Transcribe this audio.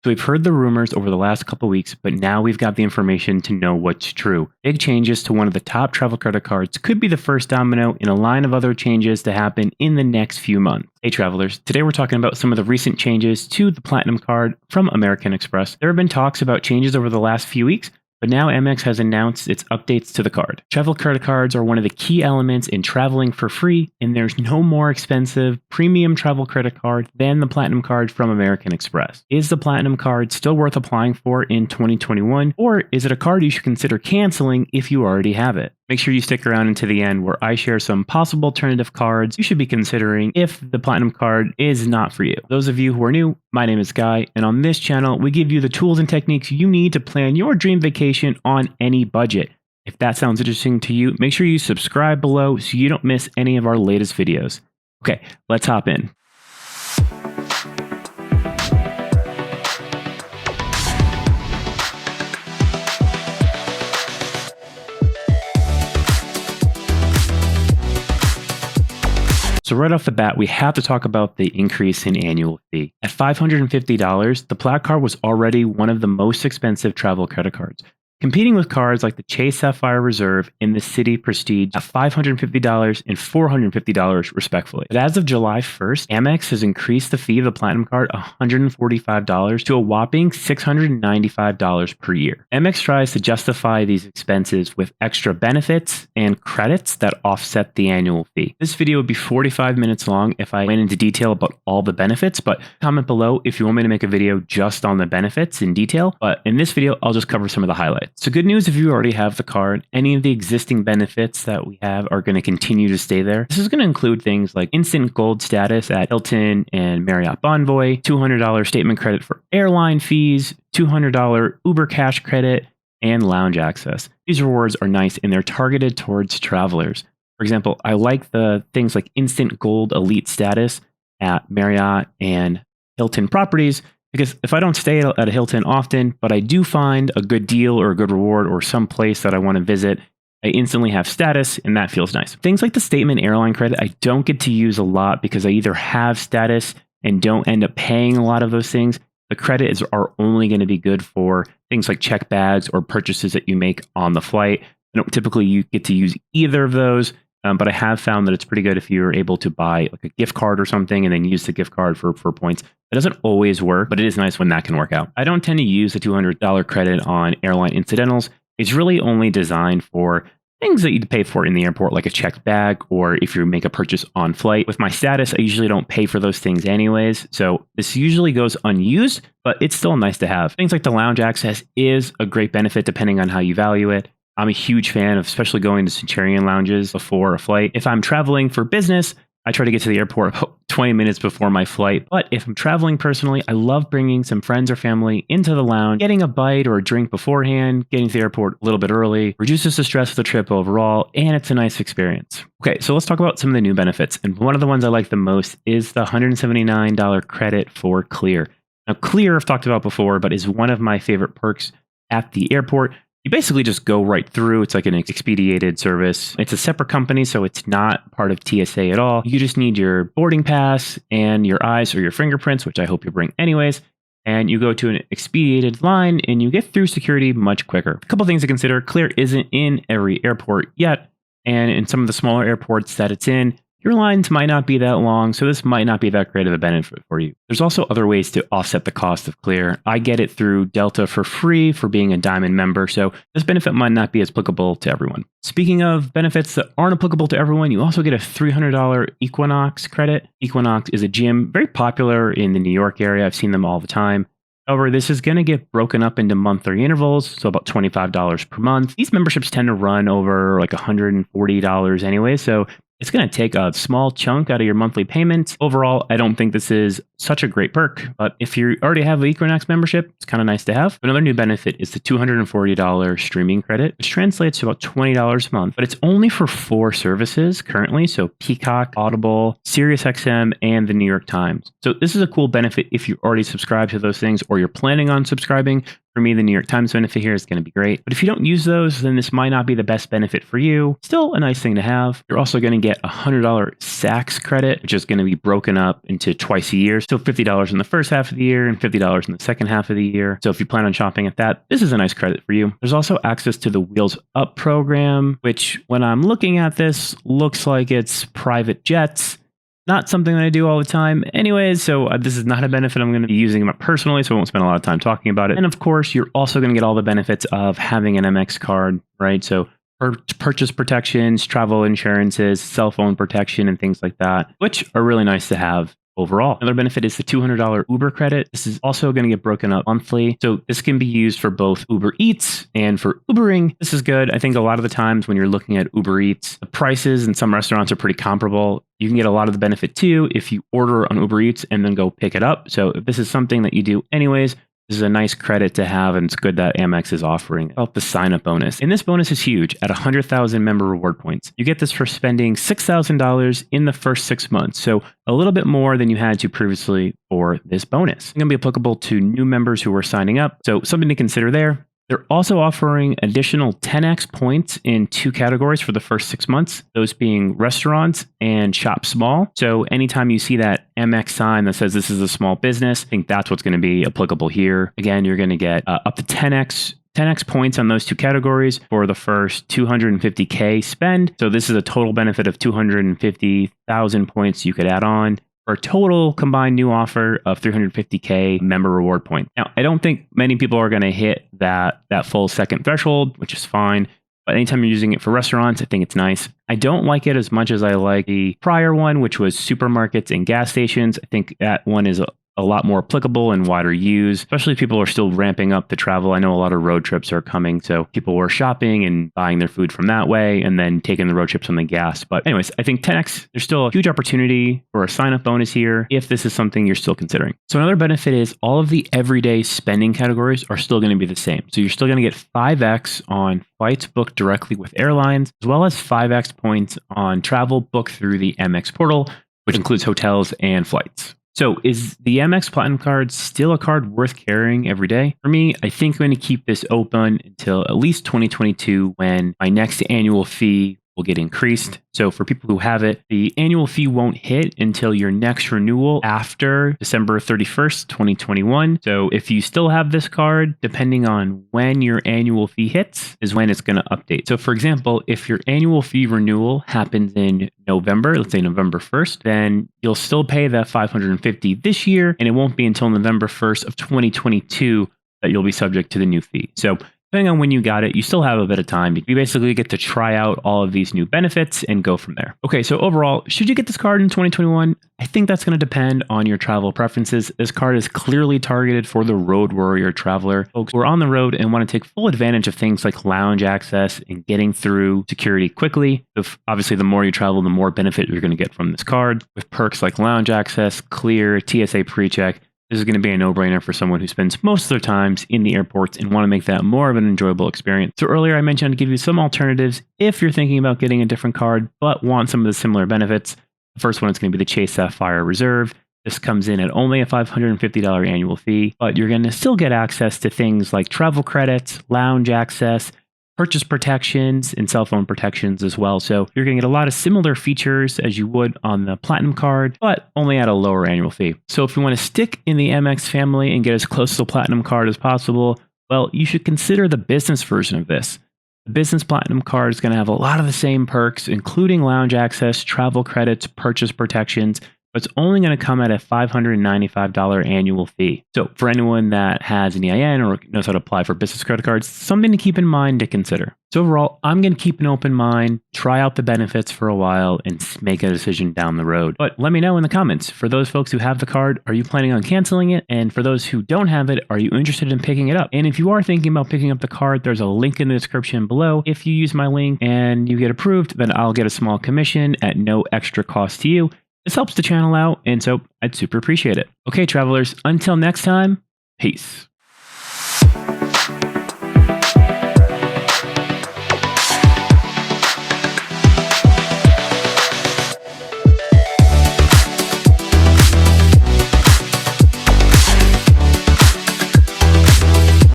So we've heard the rumors over the last couple weeks, but now we've got the information to know what's true. Big changes to one of the top travel credit cards could be the first domino in a line of other changes to happen in the next few months. Hey travelers, today we're talking about some of the recent changes to the Platinum Card from American Express. There have been talks about changes over the last few weeks, but now Amex has announced its updates to the card. Travel credit cards are one of the key elements in traveling for free, and there's no more expensive premium travel credit card than the Platinum Card from American Express. Is the Platinum Card still worth applying for in 2021, or is it a card you should consider canceling if you already have it? Make sure you stick around until the end where I share some possible alternative cards you should be considering if the Platinum Card is not for you. Those of you who are new, my name is Guy, and on this channel, we give you the tools and techniques you need to plan your dream vacation on any budget. If that sounds interesting to you, make sure you subscribe below so you don't miss any of our latest videos. Okay, let's hop in. So right off the bat, we have to talk about the increase in annual fee. At $550, the Plaid Card was already one of the most expensive travel credit cards, competing with cards like the Chase Sapphire Reserve and the Citi Prestige at $550 and $450 respectively. But as of July 1st, Amex has increased the fee of the Platinum Card $145 to a whopping $695 per year. Amex tries to justify these expenses with extra benefits and credits that offset the annual fee. This video would be 45 minutes long if I went into detail about all the benefits, but comment below if you want me to make a video just on the benefits in detail. But in this video, I'll just cover some of the highlights. So good news if you already have the card, any of the existing benefits that we have are going to continue to stay there. This is going to include things like instant gold status at Hilton and Marriott Bonvoy, $200 statement credit for airline fees, $200 Uber cash credit, and lounge access. These rewards are nice and they're targeted towards travelers. For example, I like the things like instant gold elite status at Marriott and Hilton properties, because if I don't stay at a Hilton often, but I do find a good deal or a good reward or some place that I want to visit, I instantly have status and that feels nice. Things like the statement airline credit, I don't get to use a lot because I either have status and don't end up paying a lot of those things. The credits are only going to be good for things like check bags or purchases that you make on the flight. I don't typically get to use either of those. But I have found that it's pretty good if you're able to buy like a gift card or something and then use the gift card for points. It doesn't always work, but it is nice when that can work out. I don't tend to use the $200 credit on airline incidentals. It's really only designed for things that you'd pay for in the airport, like a checked bag, or if you make a purchase on flight. With my status, I usually don't pay for those things anyways. So this usually goes unused, but it's still nice to have. Things like the lounge access is a great benefit depending on how you value it. I'm a huge fan of especially going to Centurion lounges before a flight. If I'm traveling for business, I try to get to the airport about 20 minutes before my flight. But if I'm traveling personally, I love bringing some friends or family into the lounge, getting a bite or a drink beforehand, getting to the airport a little bit early, reduces the stress of the trip overall, and it's a nice experience. Okay, so let's talk about some of the new benefits. And one of the ones I like the most is the $179 credit for Clear. Now, Clear I've talked about before, but is one of my favorite perks at the airport. You basically just go right through. It's like an expedited service. It's a separate company, so it's not part of TSA at all. You just need your boarding pass and your eyes or your fingerprints, which I hope you bring anyways. And you go to an expedited line and you get through security much quicker. A couple things to consider. Clear isn't in every airport yet. And in some of the smaller airports that it's in, your lines might not be that long, so this might not be that great of a benefit for you. There's also other ways to offset the cost of Clear. I get it through Delta for free for being a Diamond member, so this benefit might not be as applicable to everyone. Speaking of benefits that aren't applicable to everyone, you also get a $300 Equinox credit. Equinox is a gym very popular in the New York area. I've seen them all the time. However, this is going to get broken up into monthly intervals, so about $25 per month. These memberships tend to run over like $140 anyway, so it's going to take a small chunk out of your monthly payments. Overall, I don't think this is such a great perk, but if you already have an Equinox membership, it's kind of nice to have. Another new benefit is the $240 streaming credit, which translates to about $20 a month, but it's only for 4 services currently. So Peacock, Audible, SiriusXM, and the New York Times. So this is a cool benefit if you already subscribe to those things or you're planning on subscribing. For me, the New York Times benefit here is going to be great. But if you don't use those, then this might not be the best benefit for you. Still a nice thing to have. You're also going to get a $100 Saks credit, which is going to be broken up into twice a year. So $50 in the first half of the year and $50 in the second half of the year. So if you plan on shopping at that, this is a nice credit for you. There's also access to the Wheels Up program, which when I'm looking at this, looks like it's private jets. Not something that I do all the time anyways, so this is not a benefit I'm going to be using personally, so I won't spend a lot of time talking about it. And of course, you're also going to get all the benefits of having an Amex card, right? So purchase protections, travel insurances, cell phone protection, and things like that, which are really nice to have overall. Another benefit is the $200 Uber credit. This is also going to get broken up monthly. So this can be used for both Uber Eats and for Ubering. This is good. I think a lot of the times when you're looking at Uber Eats, the prices in some restaurants are pretty comparable. You can get a lot of the benefit too if you order on Uber Eats and then go pick it up. So if this is something that you do anyways, this is a nice credit to have, and it's good that Amex is offering about the sign-up bonus. And this bonus is huge at 100,000 member reward points. You get this for spending $6,000 in the first 6 months, so a little bit more than you had to previously for this bonus. It's going to be applicable to new members who are signing up, so something to consider there. They're also offering additional 10x points in 2 categories for the first 6 months, those being restaurants and shop small. So anytime you see that Amex sign that says this is a small business, I think that's what's going to be applicable here. Again, you're going to get up to 10x points on those 2 categories for the first $250K spend. So this is a total benefit of 250,000 points you could add on, for a total combined new offer of 350K member reward point. Now, I don't think many people are going to hit that full second threshold, which is fine. But anytime you're using it for restaurants, I think it's nice. I don't like it as much as I like the prior one, which was supermarkets and gas stations. I think that one is a lot more applicable and wider use, especially if people are still ramping up the travel. I know a lot of road trips are coming, so people were shopping and buying their food from that way and then taking the road trips on the gas. But anyways, I think 10x, there's still a huge opportunity for a sign-up bonus here if this is something you're still considering. So another benefit is all of the everyday spending categories are still going to be the same. So you're still going to get 5x on flights booked directly with airlines, as well as 5x points on travel booked through the Amex portal, which includes hotels and flights. So is the Amex Platinum Card still a card worth carrying every day? For me, I think I'm going to keep this open until at least 2022 when my next annual fee will get increased. So for people who have it, the annual fee won't hit until your next renewal after December 31st, 2021. So if you still have this card, depending on when your annual fee hits is when it's going to update. So for example, if your annual fee renewal happens in November, let's say November 1st, then you'll still pay that $550 this year, and it won't be until November 1st of 2022 that you'll be subject to the new fee. So depending on when you got it, you still have a bit of time. You basically get to try out all of these new benefits and go from there. Okay, so overall, should you get this card in 2021? I think that's going to depend on your travel preferences. This card is clearly targeted for the road warrior traveler, folks who are on the road and want to take full advantage of things like lounge access and getting through security quickly. Obviously, the more you travel, the more benefit you're going to get from this card. With perks like lounge access, clear, TSA pre-check, this is going to be a no-brainer for someone who spends most of their times in the airports and want to make that more of an enjoyable experience. So earlier I mentioned I'd give you some alternatives if you're thinking about getting a different card but want some of the similar benefits. The first one is going to be the Chase Sapphire Reserve. This comes in at only a $550 annual fee, but you're going to still get access to things like travel credits, lounge access, purchase protections, and cell phone protections as well. So you're going to get a lot of similar features as you would on the Platinum Card, but only at a lower annual fee. So if you want to stick in the Amex family and get as close to the Platinum Card as possible, well, you should consider the business version of this. The Business Platinum Card is going to have a lot of the same perks, including lounge access, travel credits, purchase protections, but it's only going to come at a $595 annual fee. So for anyone that has an EIN or knows how to apply for business credit cards, something to keep in mind to consider. So overall, I'm going to keep an open mind, try out the benefits for a while, and make a decision down the road. But let me know in the comments. For those folks who have the card, are you planning on canceling it? And for those who don't have it, are you interested in picking it up? And if you are thinking about picking up the card, there's a link in the description below. If you use my link and you get approved, then I'll get a small commission at no extra cost to you. This helps the channel out, and so I'd super appreciate it. Okay, travelers, until next time, peace.